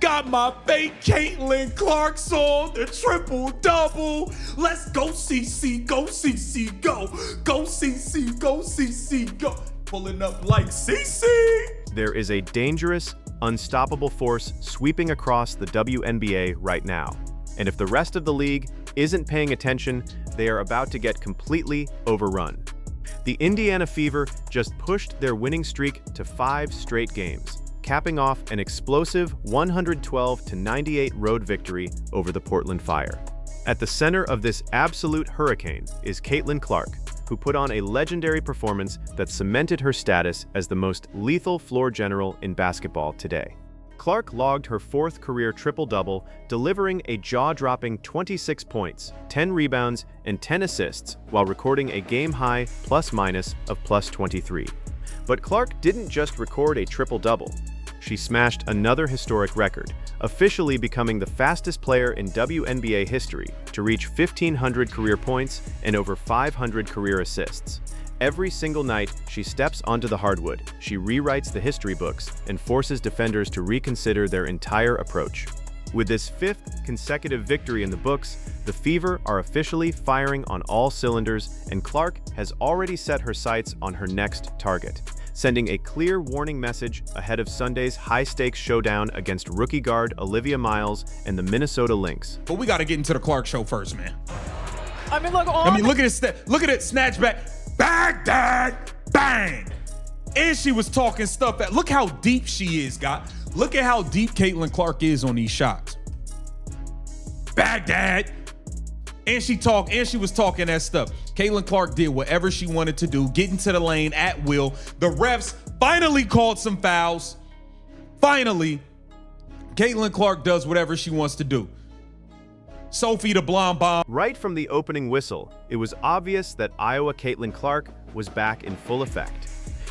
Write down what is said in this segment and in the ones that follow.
Got my fake Caitlin Clark's on the triple-double. Let's go, CC, go, CC, go. Go, CC, go, CC, go. Pulling up like CC. There is a dangerous, unstoppable force sweeping across the WNBA right now. And if the rest of the league isn't paying attention, they are about to get completely overrun. The Indiana Fever just pushed their winning streak to 5 straight games, capping off an explosive 112-98 road victory over the Portland Fire. At the center of this absolute hurricane is Caitlin Clark, who put on a legendary performance that cemented her status as the most lethal floor general in basketball today. Clark logged her 4th career triple-double, delivering a jaw-dropping 26 points, 10 rebounds, and 10 assists while recording a game-high plus-minus of +23. But Clark didn't just record a triple-double. She smashed another historic record, officially becoming the fastest player in WNBA history to reach 1,500 career points and over 500 career assists. Every single night she steps onto the hardwood, she rewrites the history books and forces defenders to reconsider their entire approach. With this 5th consecutive victory in the books, the Fever are officially firing on all cylinders, and Clark has already set her sights on her next target, sending a clear warning message ahead of Sunday's high-stakes showdown against rookie guard Olivia Miles and the Minnesota Lynx. But we got to get into the Clark show first, man. Look at it, snatch back. Baghdad, bang. And she was talking stuff that, look how deep she is, God. Look at how deep Caitlin Clark is on these shots. Baghdad. And she was talking that stuff. Caitlin Clark did whatever she wanted to do, get into the lane at will. The refs finally called some fouls. Finally, Caitlin Clark does whatever she wants to do. Sophie the blonde bomb. Right from the opening whistle, it was obvious that Iowa Caitlin Clark was back in full effect.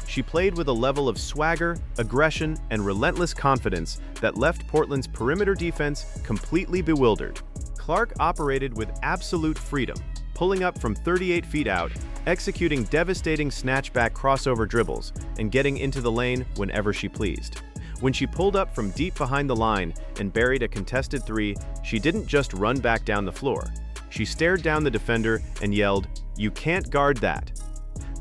She played with a level of swagger, aggression, and relentless confidence that left Portland's perimeter defense completely bewildered. Clark operated with absolute freedom, pulling up from 38 feet out, executing devastating snatchback crossover dribbles, and getting into the lane whenever she pleased. When she pulled up from deep behind the line and buried a contested 3, she didn't just run back down the floor. She stared down the defender and yelled, "You can't guard that."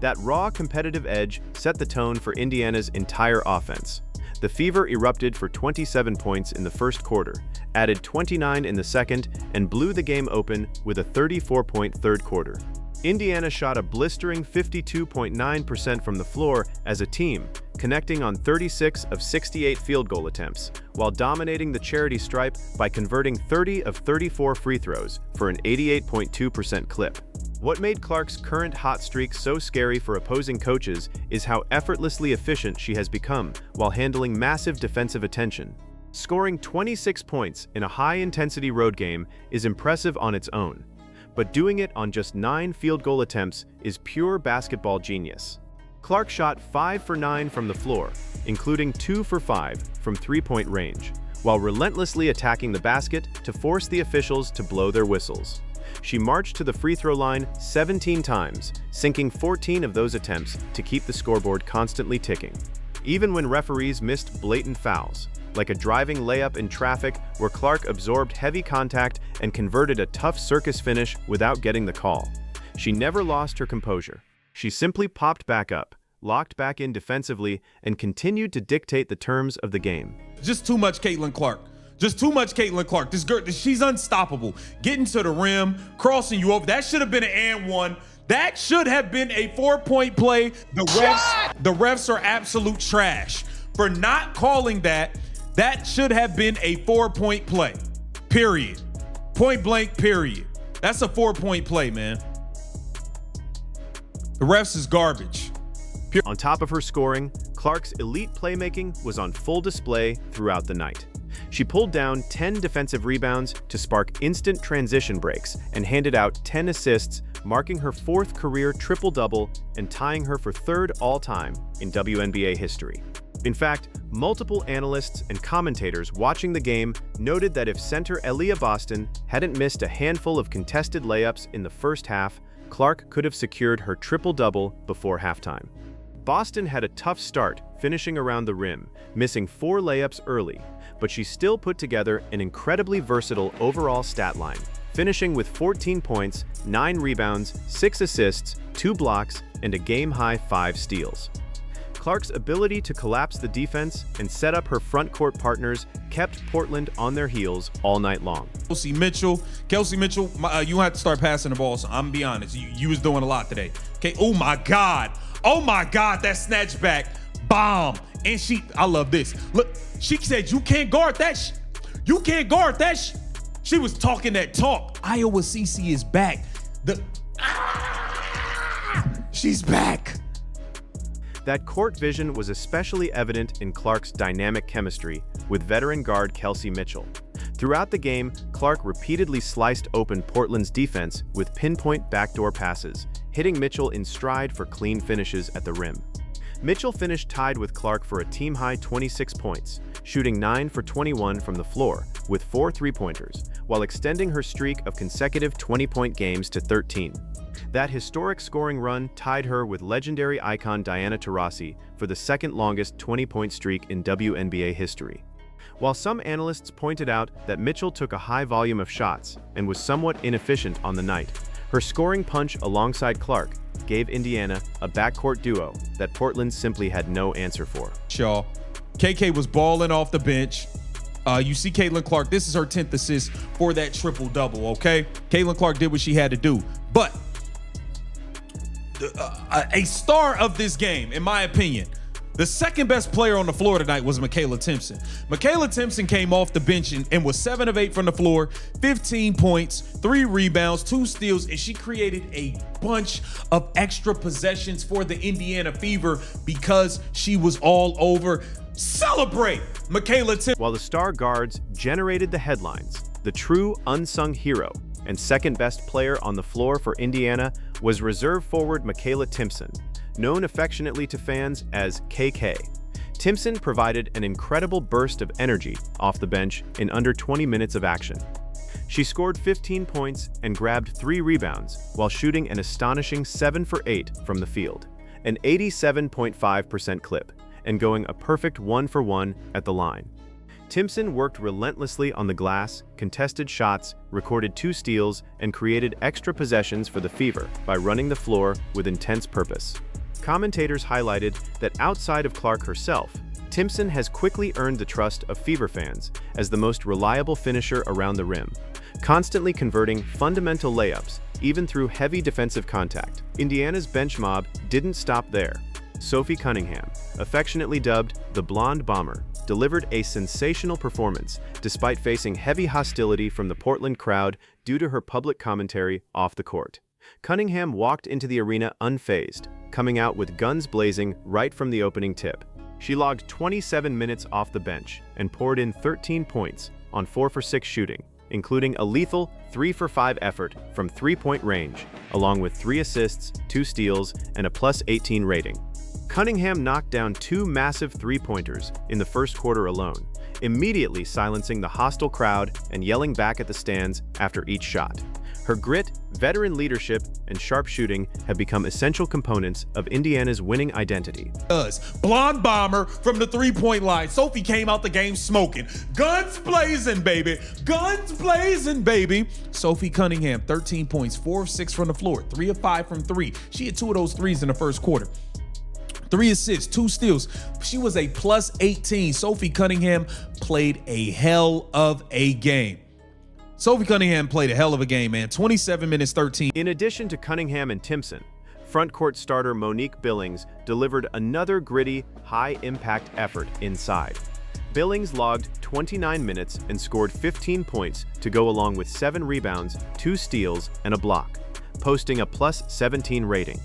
That raw competitive edge set the tone for Indiana's entire offense. The Fever erupted for 27 points in the first quarter, added 29 in the second, and blew the game open with a 34-point third quarter. Indiana shot a blistering 52.9% from the floor as a team, connecting on 36 of 68 field goal attempts, while dominating the charity stripe by converting 30 of 34 free throws for an 88.2% clip. What made Clark's current hot streak so scary for opposing coaches is how effortlessly efficient she has become while handling massive defensive attention. Scoring 26 points in a high-intensity road game is impressive on its own, but doing it on just 9 field goal attempts is pure basketball genius. Clark shot 5 for 9 from the floor, including 2 for 5 from three-point range, while relentlessly attacking the basket to force the officials to blow their whistles. She marched to the free throw line 17 times, sinking 14 of those attempts to keep the scoreboard constantly ticking. Even when referees missed blatant fouls, like a driving layup in traffic where Clark absorbed heavy contact and converted a tough circus finish without getting the call, she never lost her composure. She simply popped back up, locked back in defensively, and continued to dictate the terms of the game. Just too much Caitlin Clark. Just too much Caitlin Clark. This girl, she's unstoppable. Getting to the rim, crossing you over. That should have been an and one. That should have been a 4-point play. The refs are absolute trash for not calling that. That should have been a 4-point play. Period. Point blank, period. That's a 4-point play, man. The refs is garbage. On top of her scoring, Clark's elite playmaking was on full display throughout the night. She pulled down 10 defensive rebounds to spark instant transition breaks and handed out 10 assists, marking her 4th career triple-double and tying her for 3rd all-time in WNBA history. In fact, multiple analysts and commentators watching the game noted that if center Aaliyah Boston hadn't missed a handful of contested layups in the first half, Clark could have secured her triple-double before halftime. Boston had a tough start, finishing around the rim, missing 4 layups early, but she still put together an incredibly versatile overall stat line, finishing with 14 points, 9 rebounds, 6 assists, 2 blocks, and a game-high 5 steals. Clark's ability to collapse the defense and set up her front court partners kept Portland on their heels all night long. Kelsey Mitchell, you have to start passing the ball. So I'm gonna be honest, you was doing a lot today. Okay, oh my God, that snatch back bomb. And I love this. Look, she said, you can't guard that. You can't guard that. She was talking that talk. Iowa CC is back. She's back. That court vision was especially evident in Clark's dynamic chemistry with veteran guard Kelsey Mitchell. Throughout the game, Clark repeatedly sliced open Portland's defense with pinpoint backdoor passes, hitting Mitchell in stride for clean finishes at the rim. Mitchell finished tied with Clark for a team-high 26 points, shooting 9 for 21 from the floor with 4 three-pointers, while extending her streak of consecutive 20-point games to 13. That historic scoring run tied her with legendary icon Diana Taurasi for the second-longest 20-point streak in WNBA history. While some analysts pointed out that Mitchell took a high volume of shots and was somewhat inefficient on the night, her scoring punch alongside Clark gave Indiana a backcourt duo that Portland simply had no answer for. Y'all, KK was balling off the bench. You see Caitlin Clark, this is her 10th assist for that triple-double, okay? Caitlin Clark did what she had to do. But a star of this game, in my opinion, the second best player on the floor tonight was Makayla Timpson. Makayla Timpson came off the bench and was 7 of 8 from the floor, 15 points, 3 rebounds, 2 steals, and she created a bunch of extra possessions for the Indiana Fever because she was all over. Celebrate Makayla Timpson. While the star guards generated the headlines, the true unsung hero and second-best player on the floor for Indiana was reserve forward Makayla Timpson, known affectionately to fans as KK. Timpson provided an incredible burst of energy off the bench in under 20 minutes of action. She scored 15 points and grabbed 3 rebounds while shooting an astonishing 7 for 8 from the field, an 87.5% clip, and going a perfect 1 for 1 at the line. Timpson worked relentlessly on the glass, contested shots, recorded 2 steals, and created extra possessions for the Fever by running the floor with intense purpose. Commentators highlighted that outside of Clark herself, Timpson has quickly earned the trust of Fever fans as the most reliable finisher around the rim, constantly converting fundamental layups, even through heavy defensive contact. Indiana's bench mob didn't stop there. Sophie Cunningham, affectionately dubbed the Blonde Bomber, delivered a sensational performance despite facing heavy hostility from the Portland crowd due to her public commentary off the court. Cunningham walked into the arena unfazed, coming out with guns blazing right from the opening tip. She logged 27 minutes off the bench and poured in 13 points on 4 for 6 shooting, including a lethal 3 for 5 effort from 3-point range, along with 3 assists, 2 steals, and a +18 rating. Cunningham knocked down 2 massive 3-pointers in the first quarter alone, immediately silencing the hostile crowd and yelling back at the stands after each shot. Her grit, veteran leadership, and sharp shooting have become essential components of Indiana's winning identity. Blonde Bomber from the 3-point line. Sophie came out the game smoking. Guns blazing, baby. Guns blazing, baby. Sophie Cunningham, 13 points, 4 of 6 from the floor, 3 of 5 from 3. She had 2 of those threes in the first quarter. 3 assists, 2 steals. She was a +18. Sophie Cunningham played a hell of a game. Sophie Cunningham played a hell of a game, man. 27 minutes, 13. In addition to Cunningham and Timpson, frontcourt starter Monique Billings delivered another gritty, high-impact effort inside. Billings logged 29 minutes and scored 15 points to go along with 7 rebounds, 2 steals, and a block, posting a +17 rating.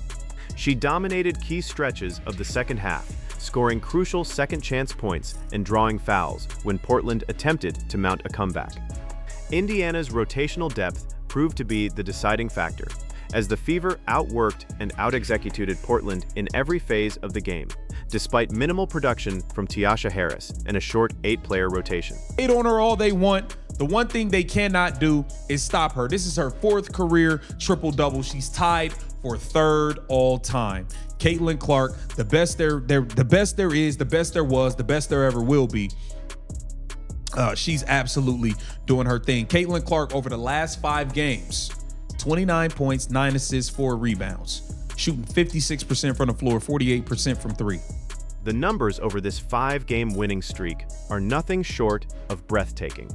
She dominated key stretches of the second half, scoring crucial second-chance points and drawing fouls when Portland attempted to mount a comeback. Indiana's rotational depth proved to be the deciding factor, as the Fever outworked and out-executed Portland in every phase of the game, despite minimal production from Tiasha Harris and a short 8-player rotation. Hate on her all they want. The one thing they cannot do is stop her. This is her 4th career triple-double. She's tied for third all time. Caitlin Clark, the best there is, the best there was, the best there ever will be. She's absolutely doing her thing. Caitlin Clark over the last 5 games, 29 points, 9 assists, 4 rebounds, shooting 56% from the floor, 48% from 3. The numbers over this 5-game winning streak are nothing short of breathtaking.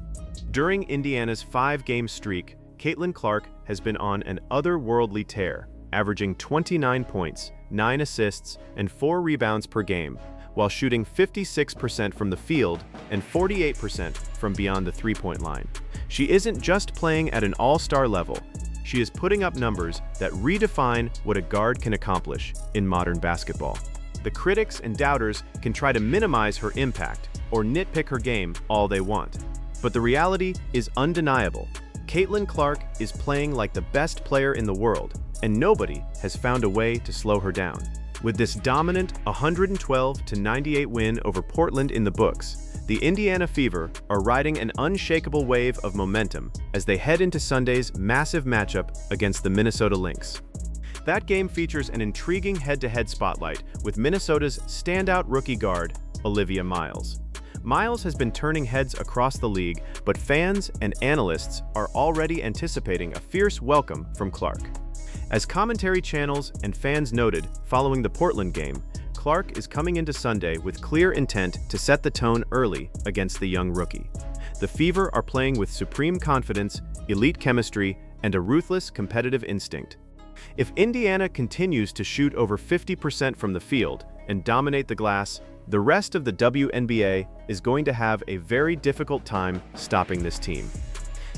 During Indiana's 5-game streak, Caitlin Clark has been on an otherworldly tear, averaging 29 points, 9 assists, and 4 rebounds per game, while shooting 56% from the field and 48% from beyond the three-point line. She isn't just playing at an all-star level, she is putting up numbers that redefine what a guard can accomplish in modern basketball. The critics and doubters can try to minimize her impact or nitpick her game all they want. But the reality is undeniable. Caitlin Clark is playing like the best player in the world, and nobody has found a way to slow her down. With this dominant 112-98 win over Portland in the books, the Indiana Fever are riding an unshakable wave of momentum as they head into Sunday's massive matchup against the Minnesota Lynx. That game features an intriguing head-to-head spotlight with Minnesota's standout rookie guard, Olivia Miles. Miles has been turning heads across the league, but fans and analysts are already anticipating a fierce welcome from Clark. As commentary channels and fans noted following the Portland game, Clark is coming into Sunday with clear intent to set the tone early against the young rookie. The Fever are playing with supreme confidence, elite chemistry, and a ruthless competitive instinct. If Indiana continues to shoot over 50% from the field and dominate the glass, the rest of the WNBA is going to have a very difficult time stopping this team.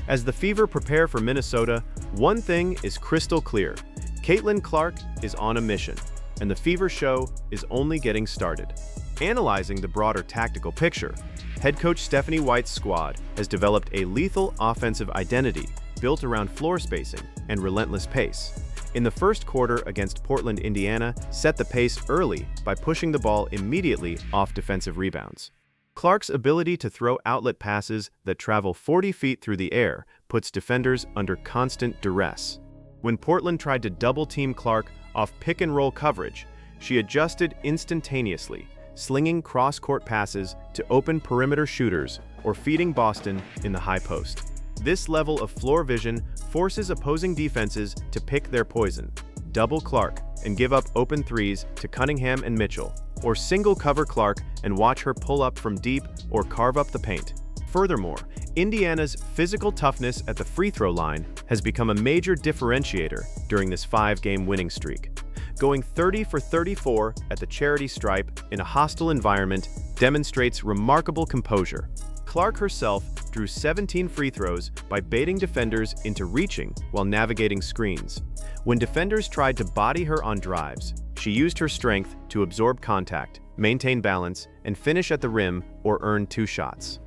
As the Fever prepare for Minnesota, one thing is crystal clear. Caitlin Clark is on a mission, and the Fever show is only getting started. Analyzing the broader tactical picture, head coach Stephanie White's squad has developed a lethal offensive identity built around floor spacing and relentless pace. In the first quarter against Portland, Indiana set the pace early by pushing the ball immediately off defensive rebounds. Clark's ability to throw outlet passes that travel 40 feet through the air puts defenders under constant duress. When Portland tried to double-team Clark off pick-and-roll coverage, she adjusted instantaneously, slinging cross-court passes to open perimeter shooters or feeding Boston in the high post. This level of floor vision forces opposing defenses to pick their poison, double Clark and give up open threes to Cunningham and Mitchell, or single cover Clark and watch her pull up from deep or carve up the paint. Furthermore, Indiana's physical toughness at the free throw line has become a major differentiator during this 5-game winning streak. Going 30 for 34 at the charity stripe in a hostile environment demonstrates remarkable composure. Clark herself drew 17 free throws by baiting defenders into reaching while navigating screens. When defenders tried to body her on drives, she used her strength to absorb contact, maintain balance, and finish at the rim or earn 2 shots.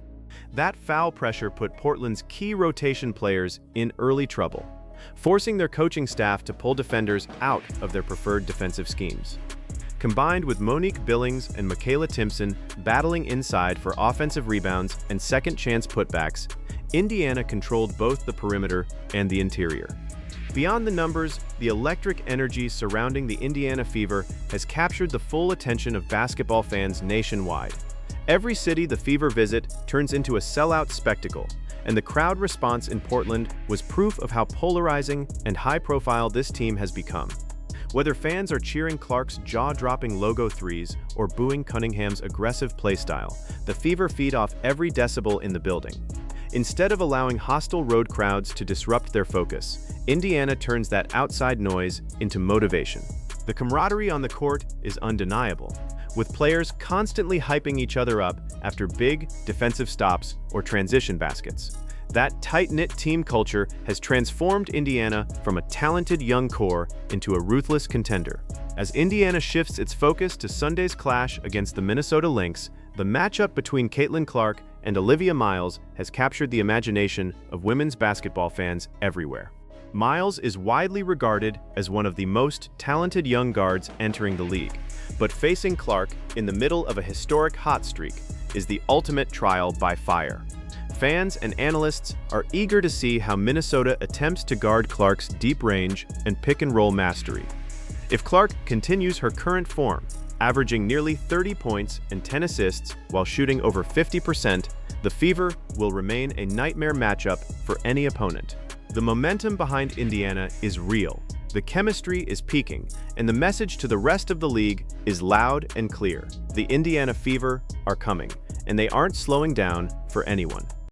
That foul pressure put Portland's key rotation players in early trouble, forcing their coaching staff to pull defenders out of their preferred defensive schemes. Combined with Monique Billings and Michaela Timpson battling inside for offensive rebounds and second-chance putbacks, Indiana controlled both the perimeter and the interior. Beyond the numbers, the electric energy surrounding the Indiana Fever has captured the full attention of basketball fans nationwide. Every city the Fever visit turns into a sellout spectacle, and the crowd response in Portland was proof of how polarizing and high-profile this team has become. Whether fans are cheering Clark's jaw-dropping logo threes or booing Cunningham's aggressive playstyle, the Fever feed off every decibel in the building. Instead of allowing hostile road crowds to disrupt their focus, Indiana turns that outside noise into motivation. The camaraderie on the court is undeniable, with players constantly hyping each other up after big defensive stops or transition baskets. That tight-knit team culture has transformed Indiana from a talented young core into a ruthless contender. As Indiana shifts its focus to Sunday's clash against the Minnesota Lynx, the matchup between Caitlin Clark and Olivia Miles has captured the imagination of women's basketball fans everywhere. Miles is widely regarded as one of the most talented young guards entering the league, but facing Clark in the middle of a historic hot streak is the ultimate trial by fire. Fans and analysts are eager to see how Minnesota attempts to guard Clark's deep range and pick-and-roll mastery. If Clark continues her current form, averaging nearly 30 points and 10 assists while shooting over 50%, the Fever will remain a nightmare matchup for any opponent. The momentum behind Indiana is real. The chemistry is peaking, and the message to the rest of the league is loud and clear. The Indiana Fever are coming, and they aren't slowing down for anyone.